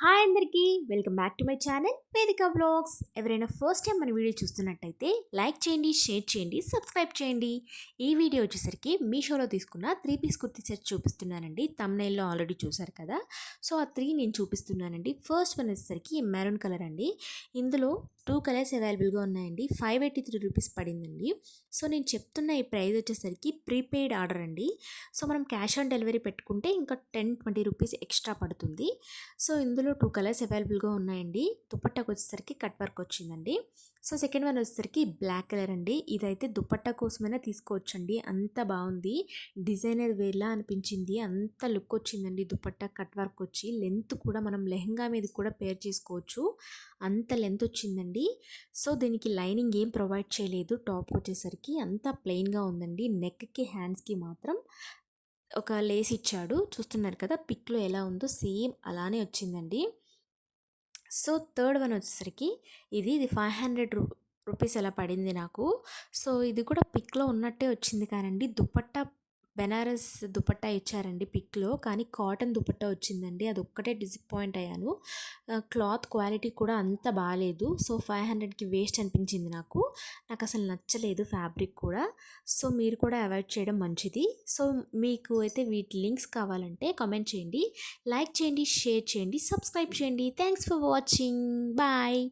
Hi అందరికీ welcome back to my channel వేదిక blogs. ఎవరైనా ఫస్ట్ టైం మన వీడియో చూస్తున్నట్టయితే లైక్ చేయండి, షేర్ చేయండి, సబ్స్క్రైబ్ చేయండి. ఈ వీడియో వచ్చేసరికి మీషోలో తీసుకున్న 3 పీస్ కుర్తీ సెట్ చూపిస్తున్నానండి. తమ్నైల్లో ఆల్రెడీ చూసారు కదా, సో ఆ 3 నేను చూపిస్తున్నానండి. ఫస్ట్ వన్ వచ్చేసరికి మెరూన్ కలర్ అండి. ఇందులో 2 కలర్స్ అవైలబుల్గా ఉన్నాయండి. 583 రూపీస్ పడిందండి. సో నేను చెప్తున్న ఈ ప్రైస్ వచ్చేసరికి ప్రీపెయిడ్ ఆర్డర్ అండి. సో మనం క్యాష్ ఆన్ డెలివరీ పెట్టుకుంటే ఇంకా 10-20 రూపీస్ ఎక్స్ట్రా పడుతుంది. సో ఇందులో 2 కలర్స్ అవైలబుల్గా ఉన్నాయండి. దుపట్టాకు వచ్చేసరికి కట్ వర్క్ వచ్చిందండి. సో సెకండ్ వన్ వచ్చేసరికి బ్లాక్ కలర్ అండి. ఇదైతే దుపట్టా కోసమైనా తీసుకోవచ్చండి, అంత బాగుంది. డిజైనర్ వేర్లా అనిపించింది, అంత లుక్ వచ్చిందండి. దుపట్టా కట్ వర్క్ వచ్చి లెంత్ కూడా మనం లెహంగా మీద కూడా పేర్ చేసుకోవచ్చు, అంత లెంత్ వచ్చిందండి. సో దీనికి లైనింగ్ ఏం ప్రొవైడ్ చేయలేదు. టాప్ వచ్చేసరికి అంతా ప్లెయిన్గా ఉందండి. నెక్కి హ్యాండ్స్కి మాత్రం ఒక లేస్ ఇచ్చాడు. చూస్తున్నారు కదా పిక్లో ఎలా ఉందో సేమ్ అలానే వచ్చిందండి. సో థర్డ్ వన్ వచ్చేసరికి ఇది 500 రూపీస్ అలా పడింది నాకు. సో ఇది కూడా పిక్లో ఉన్నట్టే వచ్చింది కానండి, దుపట్టా బెనారస్ దుపట్టా ఇచ్చారండి పిక్లో, కానీ కాటన్ దుపట్టా వచ్చిందండి. అది ఒక్కటే డిసప్పాయింట్ అయ్యాను. క్లాత్ క్వాలిటీ కూడా అంత బాగాలేదు. సో 500కి వేస్ట్ అనిపించింది నాకు. నాకు అసలు నచ్చలేదు ఫ్యాబ్రిక్ కూడా. సో మీరు కూడా అవాయిడ్ చేయడం మంచిది. సో మీకు అయితే వీటి లింక్స్ కావాలంటే కామెంట్ చేయండి, లైక్ చేయండి, షేర్ చేయండి, సబ్స్క్రైబ్ చేయండి. Thanks for watching. బాయ్.